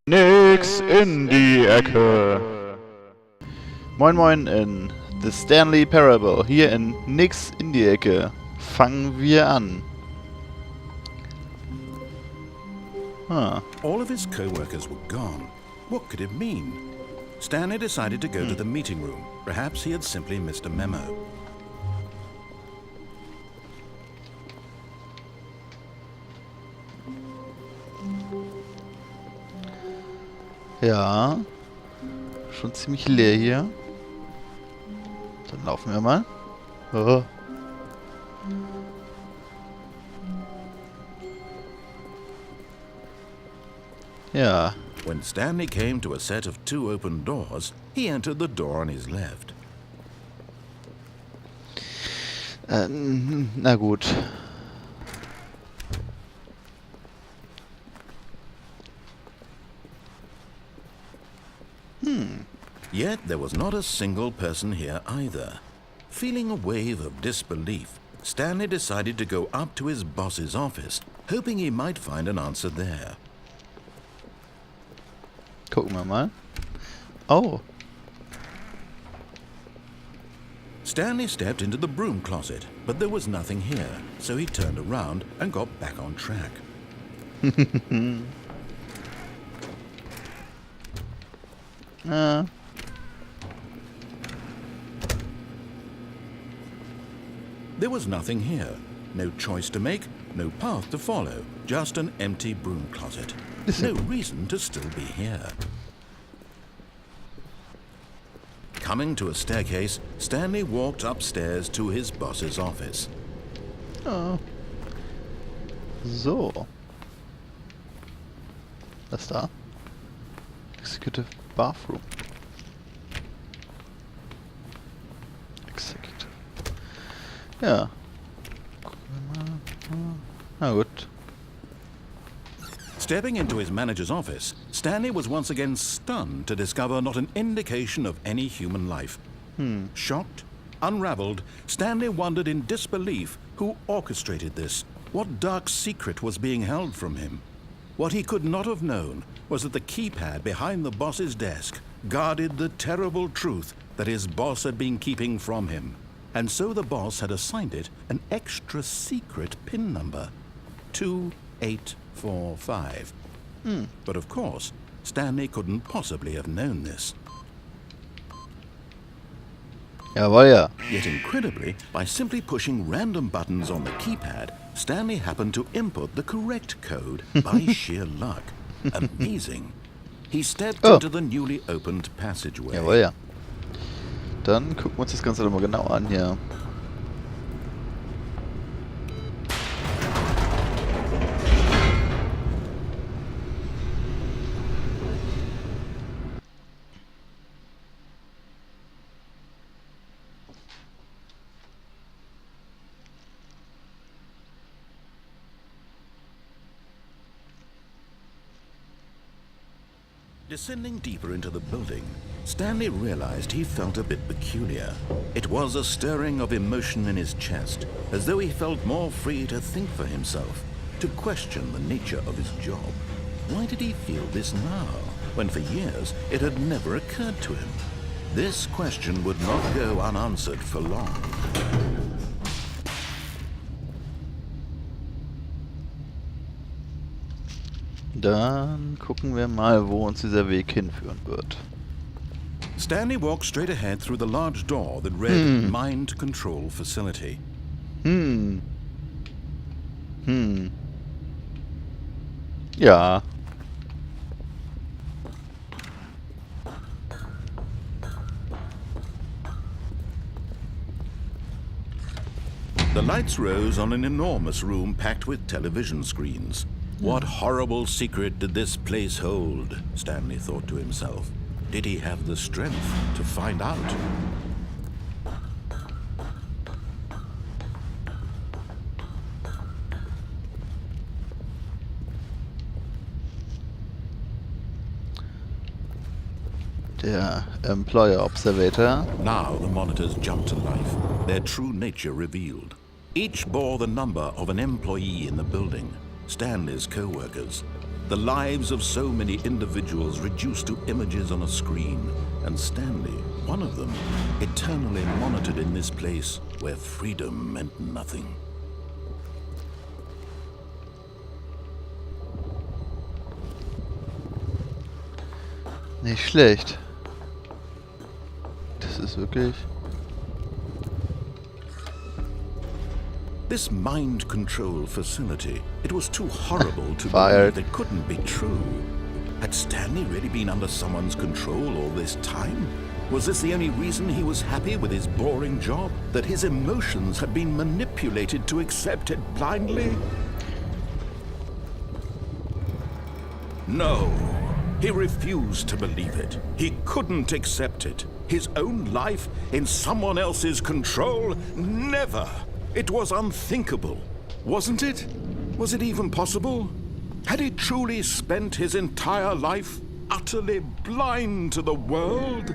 Nix in die Ecke. Moin moin in The Stanley Parable. Hier in Nix in die Ecke. Fangen wir an. All of his co-workers were gone. What could it mean? Stanley decided to go to the meeting room. Perhaps he had simply missed a memo. Ja. Schon ziemlich leer hier. Dann laufen wir mal. Oh. Ja. When Stanley came to a set of two open doors, he entered the door on his left. Na gut. Yet there was not a single person here either. Feeling a wave of disbelief, Stanley decided to go up to his boss's office, hoping he might find an answer there. Gucken wir mal. Oh. Stanley stepped into the broom closet, but there was nothing here, so he turned around and got back on track. There was nothing here. No choice to make, no path to follow, just an empty broom closet. No reason to still be here. Coming to a staircase, Stanley walked upstairs to his boss's office. Oh. So. Was da? Executive Bathroom. Executive. Ja. Gucken wir mal. Na gut. Stepping into his manager's office, Stanley was once again stunned to discover not an indication of any human life. Shocked, unraveled, Stanley wondered in disbelief who orchestrated this. What dark secret was being held from him? What he could not have known was that the keypad behind the boss's desk guarded the terrible truth that his boss had been keeping from him. And so the boss had assigned it an extra secret PIN number. 2845. But of course, Stanley couldn't possibly have known this. Jawohl, ja. Yet incredibly, by simply pushing random buttons on the keypad, Stanley happened to input the correct code by sheer luck. Amazing. He stepped into the newly opened passageway. Jawohl, ja. Dann gucken wir uns das Ganze doch mal genau an hier. Descending deeper into the building, Stanley realized he felt a bit peculiar. It was a stirring of emotion in his chest, as though he felt more free to think for himself, to question the nature of his job. Why did he feel this now, when for years it had never occurred to him? This question would not go unanswered for long. Dann gucken wir mal, wo uns dieser Weg hinführen wird. Stanley walked straight ahead through the large door that read Mind Control Facility. Ja. The lights rose on an enormous room packed with television screens. What horrible secret did this place hold? Stanley thought to himself. Did he have the strength to find out? Der Employer Observator. Now the monitors jumped to life, their true nature revealed. Each bore the number of an employee in the building. Stanley's co-workers. The lives of so many individuals reduced to images on a screen, and Stanley, one of them, eternally monitored in this place where freedom meant nothing. Nicht schlecht. Das ist wirklich... This mind control facility, it was too horrible to Fired. believe it couldn't be true. Had Stanley really been under someone's control all this time? Was this the only reason he was happy with his boring job? That his emotions had been manipulated to accept it blindly? No. He refused to believe it. He couldn't accept it. His own life in someone else's control? Never! It was unthinkable. Wasn't it? Was it even possible? Had he truly spent his entire life utterly blind to the world?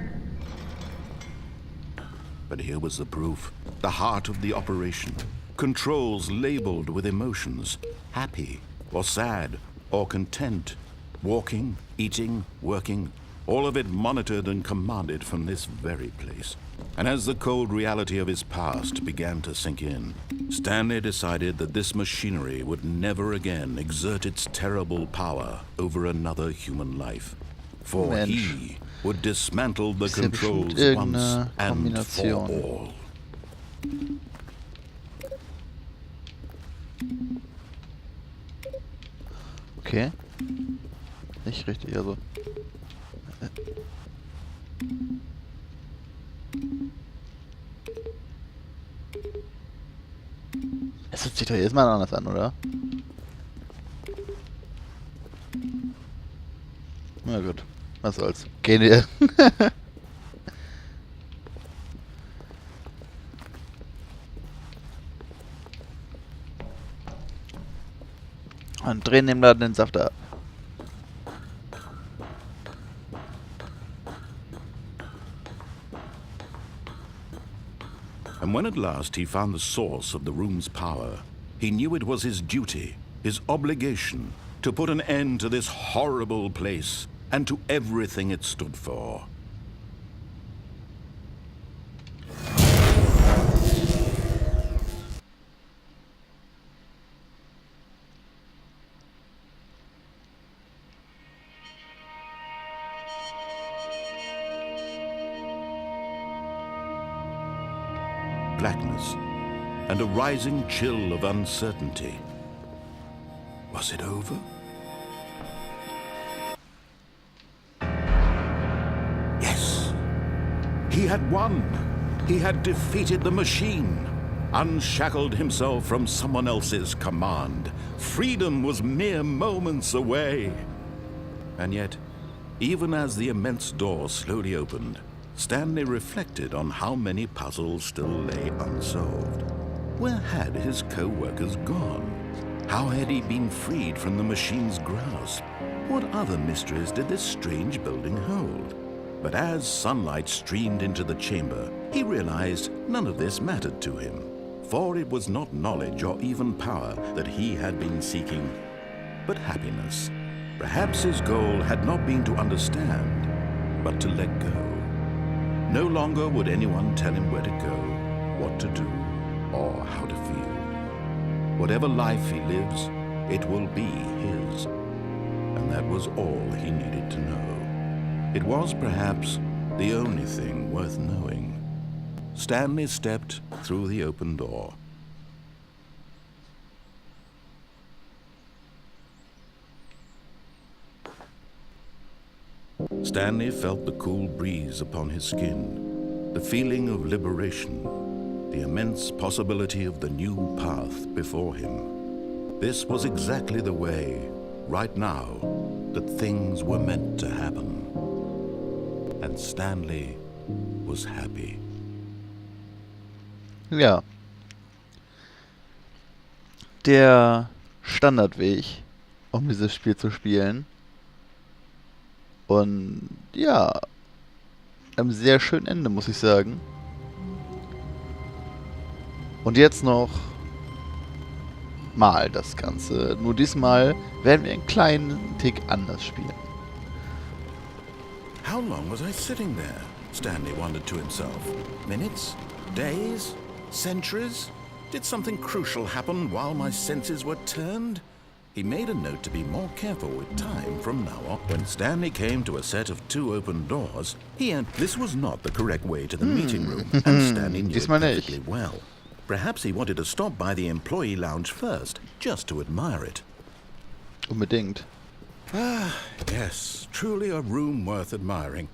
But here was the proof. The heart of the operation. Controls labeled with emotions. Happy, or sad, or content. Walking, eating, working, all of it monitored and commanded from this very place. And as the cold reality of his past began to sink in, Stanley decided that this machinery would never again exert its terrible power over another human life. For he would dismantle the controls once and for all. Okay. Nicht richtig, also. Es hört sich doch jetzt mal anders an, oder? Na gut, was soll's. Gehen wir. Und drehen dem Laden den Saft ab. And when at last he found the source of the room's power, he knew it was his duty, his obligation, to put an end to this horrible place and to everything it stood for. Blackness, and a rising chill of uncertainty. Was it over? Yes! He had won! He had defeated the machine, unshackled himself from someone else's command. Freedom was mere moments away. And yet, even as the immense door slowly opened, Stanley reflected on how many puzzles still lay unsolved. Where had his co-workers gone? How had he been freed from the machine's grasp? What other mysteries did this strange building hold? But as sunlight streamed into the chamber, he realized none of this mattered to him, for it was not knowledge or even power that he had been seeking, but happiness. Perhaps his goal had not been to understand, but to let go. No longer would anyone tell him where to go, what to do, or how to feel. Whatever life he lives, it will be his. And that was all he needed to know. It was perhaps the only thing worth knowing. Stanley stepped through the open door. Stanley felt the cool breeze upon his skin, the feeling of liberation, the immense possibility of the new path before him. This was exactly the way, right now, that things were meant to happen. And Stanley was happy. Ja. Der Standardweg, um dieses Spiel zu spielen. Und ja, einem sehr schönen Ende, muss ich sagen. Und jetzt noch Mal das Ganze. Nur diesmal werden wir einen kleinen Tick anders spielen. How long was I sitting there? Stanley wondered to himself. Minutes? Days? Centuries? Did something crucial happen while my senses were turned? He made a note to be more careful with time from now on. When Stanley came to a set of 2 open doors, this was not the correct way to the meeting room, and Stanley knew it perfectly well. Perhaps he wanted to stop by the employee lounge first, just to admire it. Unbedingt. Ah, yes, truly a room worth admiring.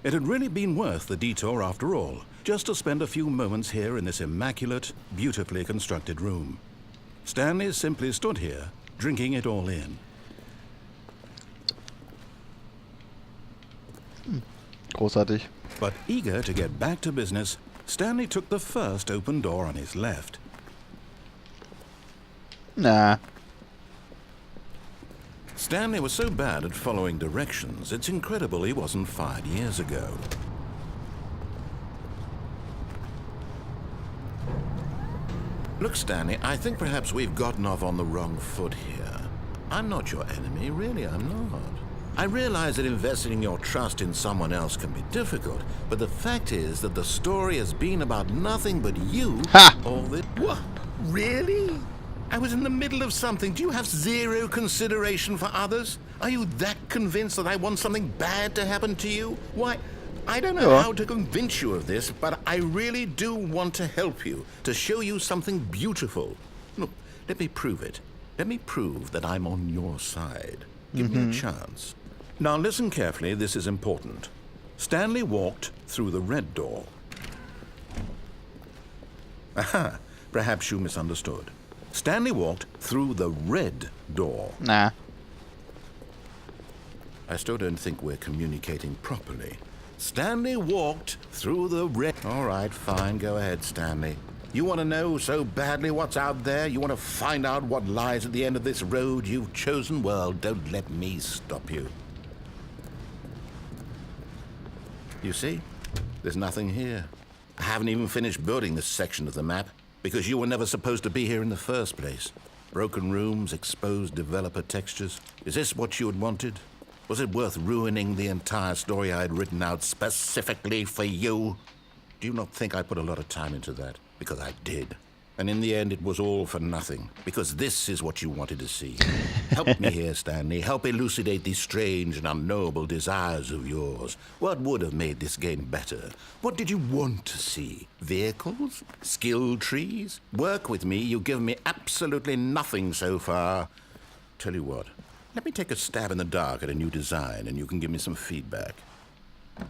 It had really been worth the detour after all, just to spend a few moments here in this immaculate, beautifully constructed room. Stanley simply stood here, drinking it all in. Großartig. But eager to get back to business, Stanley took the first open door on his left. Nah. Stanley was so bad at following directions, it's incredible he wasn't fired years ago. Look, Stanley, I think perhaps we've gotten off on the wrong foot here. I'm not your enemy, really, I'm not. I realize that investing your trust in someone else can be difficult, but the fact is that the story has been about nothing but you. Ha! All this. What? Really? I was in the middle of something. Do you have zero consideration for others? Are you that convinced that I want something bad to happen to you? Why, I don't know how to convince you of this, but I really do want to help you, to show you something beautiful. Look, let me prove it. Let me prove that I'm on your side. Give me a chance. Now listen carefully, this is important. Stanley walked through the red door. Aha, perhaps you misunderstood. Stanley walked through the red door. Nah. I still don't think we're communicating properly. Stanley walked through the red... All right, fine, go ahead, Stanley. You want to know so badly what's out there? You want to find out what lies at the end of this road you've chosen? Well, don't let me stop you. You see? There's nothing here. I haven't even finished building this section of the map, because you were never supposed to be here in the first place. Broken rooms, exposed developer textures. Is this what you had wanted? Was it worth ruining the entire story I had written out specifically for you? Do you not think I put a lot of time into that? Because I did. And in the end, it was all for nothing. Because this is what you wanted to see. Help me here, Stanley. Help elucidate these strange and unknowable desires of yours. What would have made this game better? What did you want to see? Vehicles? Skill trees? Work with me. You've given me absolutely nothing so far. Tell you what. Let me take a stab in the dark at a new design, and you can give me some feedback.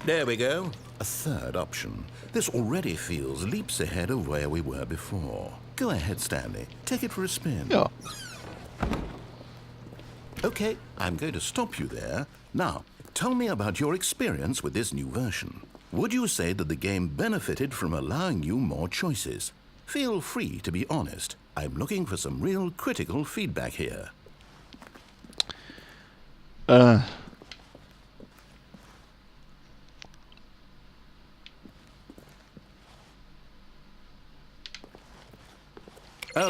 There we go. A third option. This already feels leaps ahead of where we were before. Go ahead, Stanley. Take it for a spin. Ja. Okay, I'm going to stop you there. Now, tell me about your experience with this new version. Would you say that the game benefited from allowing you more choices? Feel free to be honest. I'm looking for some real critical feedback here. Oh,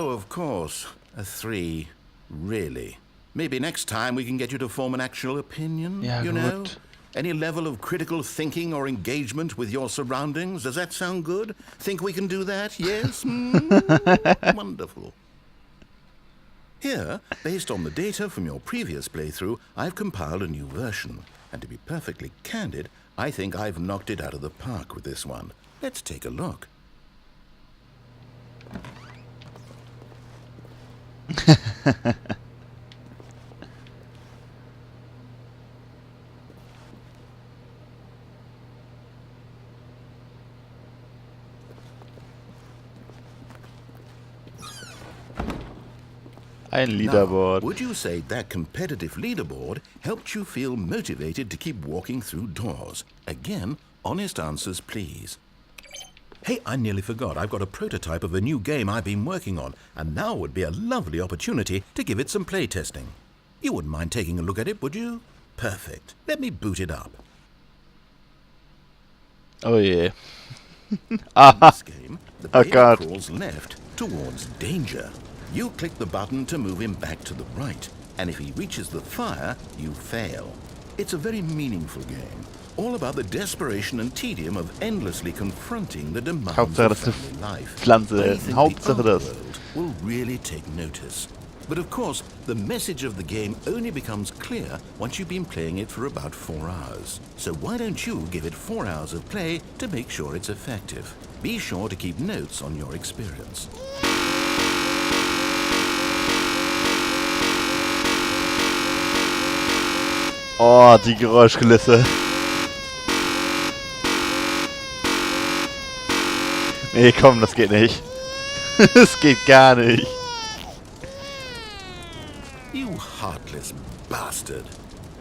of course. A 3. Really. Maybe next time we can get you to form an actual opinion, Ja, you know? gut. Any level of critical thinking or engagement with your surroundings. Does that sound good? Think we can do that? Yes? Wonderful. Here, based on the data from your previous playthrough, I've compiled a new version. And to be perfectly candid, I think I've knocked it out of the park with this one. Let's take a look. Ein Leaderboard. Now, would you say that competitive leaderboard helped you feel motivated to keep walking through doors? Again, honest answers, please. Hey, I nearly forgot. I've got a prototype of a new game I've been working on, and now would be a lovely opportunity to give it some playtesting. You wouldn't mind taking a look at it, would you? Perfect. Let me boot it up. Oh yeah. In this game, the player crawls left towards danger. You click the button to move him back to the right, and if he reaches the fire, you fail. It's a very meaningful game, all about the desperation and tedium of endlessly confronting the demands Hauptsache, of das family life. Pflanze. I think Hauptsache the art das. world will really take notice. But of course, the message of the game only becomes clear once you've been playing it for about 4 hours. So why don't you give it 4 hours of play to make sure it's effective? Be sure to keep notes on your experience. Oh, die Geräuschkulisse. Nee, komm, das geht nicht. Das geht gar nicht. You heartless bastard.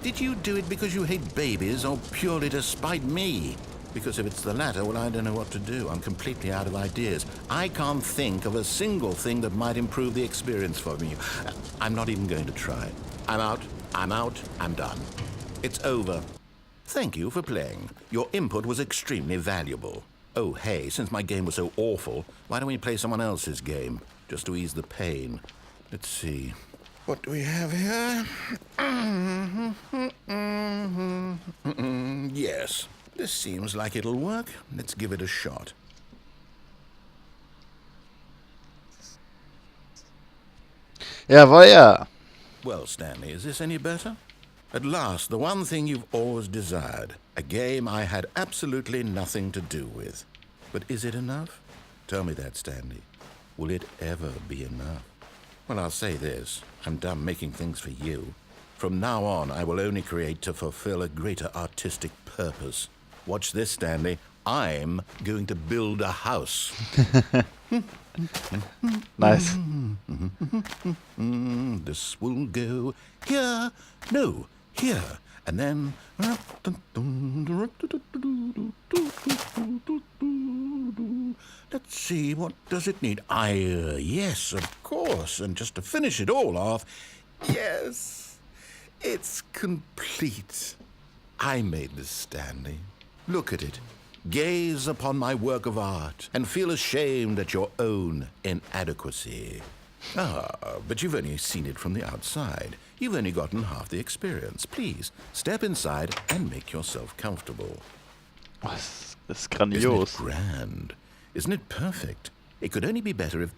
Did you do it because you hate babies or purely to spite me? Because if it's the latter, well, I don't know what to do. I'm completely out of ideas. I can't think of a single thing that might improve the experience for me. I'm not even going to try. I'm out, I'm done. It's over. Thank you for playing. Your input was extremely valuable. Oh, hey, since my game was so awful, why don't we play someone else's game, just to ease the pain? Let's see. What do we have here? Yes, this seems like it'll work. Let's give it a shot. Jawohl, ja. Well, Stanley, is this any better? At last, the one thing you've always desired. A game I had absolutely nothing to do with. But is it enough? Tell me that, Stanley. Will it ever be enough? Well, I'll say this. I'm done making things for you. From now on, I will only create to fulfill a greater artistic purpose. Watch this, Stanley. I'm going to build a house. Nice. This will go here. No, here. And then... Let's see, what does it need? Yes, of course. And just to finish it all off, yes, it's complete. I made this, Stanley. Look at it. Gaze upon my work of art and feel ashamed at your own inadequacy. Ah, but you've only seen it from the outside. You've only gotten half the experience. Please, step inside and make yourself comfortable. Das ist Isn't grandios. it grand? Isn't it perfect? It could only be better if...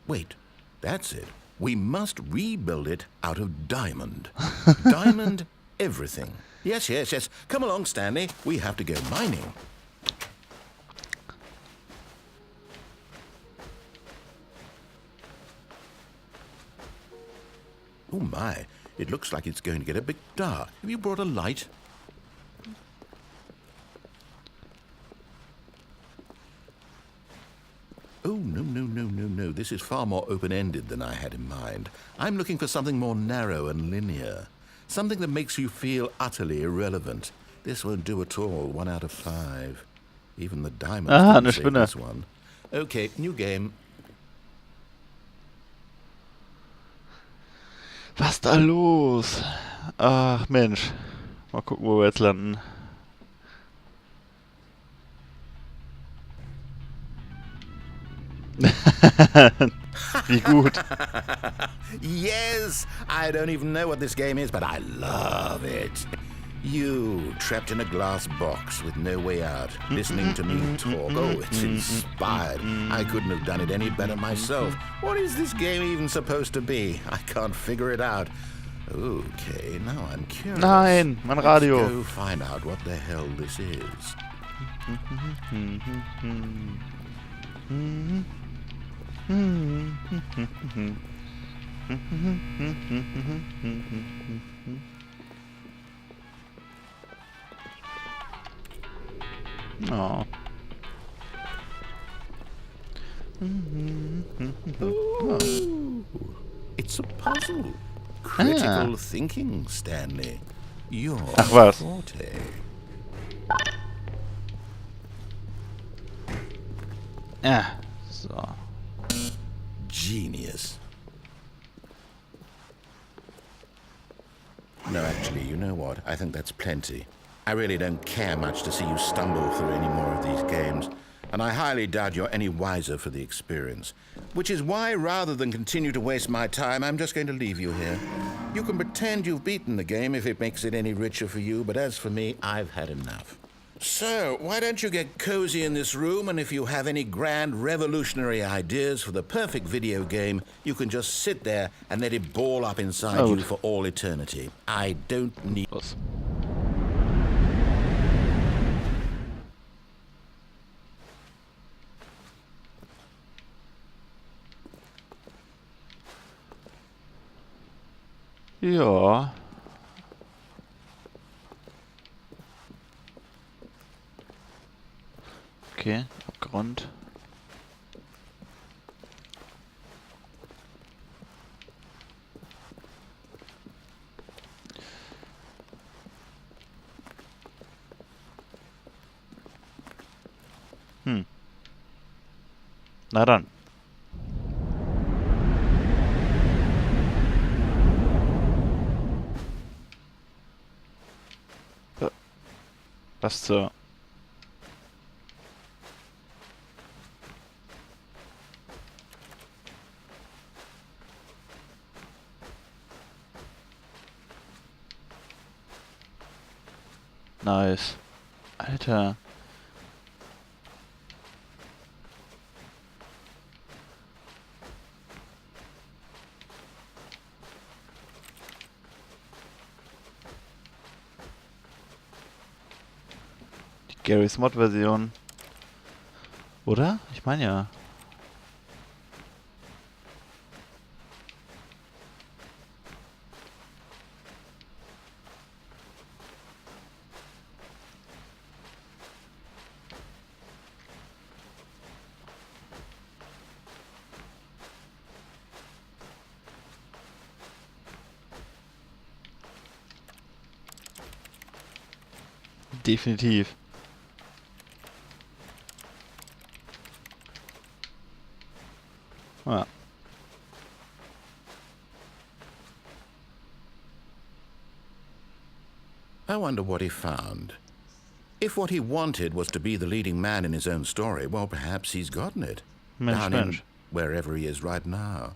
Wait, that's it. We must rebuild it out of diamond. Diamond everything. Yes, yes, yes. Come along, Stanley. We have to go mining. Oh my, it looks like it's going to get a bit dark. Have you brought a light? Oh, no. This is far more open-ended than I had in mind. I'm looking for something more narrow and linear. Something that makes you feel utterly irrelevant. This won't do at all. 1 out of 5. Even the diamonds Ah, didn't eine save Spinne. this one. Okay, new game. Was da los? Ach, Mensch. Mal gucken, wo wir jetzt landen. Wie gut. Yes! I don't even know what this game is, but I love it. You, trapped in a glass box with no way out, listening to me talk. Oh, it's inspired. I couldn't have done it any better myself. What is this game even supposed to be? I can't figure it out. Okay, now I'm curious. Nein, mein Radio. Let's go find out what the hell this is. Oh. Ooh, it's a puzzle. Critical thinking, Stanley. Your Ach was. forte. Ja, so. Genius. No, actually, you know what? I think that's plenty. I really don't care much to see you stumble through any more of these games. and I highly doubt you're any wiser for the experience. Which is why, rather than continue to waste my time, I'm just going to leave you here. You can pretend you've beaten the game if it makes it any richer for you, but as for me, I've had enough. So, why don't you get cozy in this room, and if you have any grand revolutionary ideas for the perfect video game, you can just sit there and let it ball up inside you for all eternity. I don't need... Ja. Okay, Abgrund. Na dann. Was zur... Nice. Alter. Die Garys Mod-Version. Oder? Ich meine ja. Definitiv. Ja. I wonder what he found. If what he wanted was to be the leading man in his own story, well, perhaps he's gotten it. Down in wherever he is right now.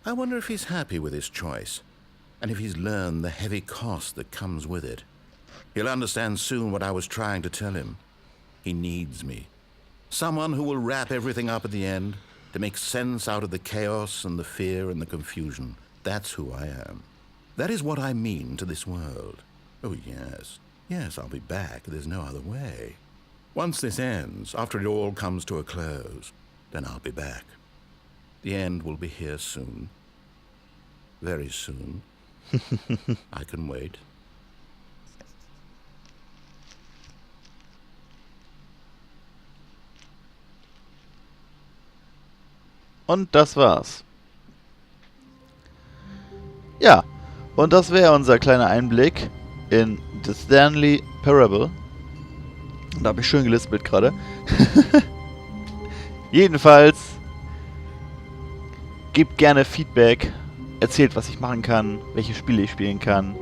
I wonder if he's happy with his choice, and if he's learned the heavy cost that comes with it. He'll understand soon what I was trying to tell him. He needs me. Someone who will wrap everything up at the end, to make sense out of the chaos and the fear and the confusion. That's who I am. That is what I mean to this world. Oh, yes. Yes, I'll be back. There's no other way. Once this ends, after it all comes to a close, then I'll be back. The end will be here soon. Very soon. I can wait. Und das war's. Ja, und das wäre unser kleiner Einblick in The Stanley Parable. Da habe ich schön gelispelt gerade. Jedenfalls, gebt gerne Feedback, erzählt, was ich machen kann, welche Spiele ich spielen kann.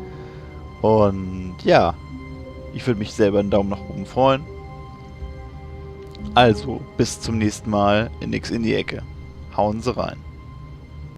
Und ja, ich würde mich selber einen Daumen nach oben freuen. Also, bis zum nächsten Mal in Nix in die Ecke. Hauen Sie rein.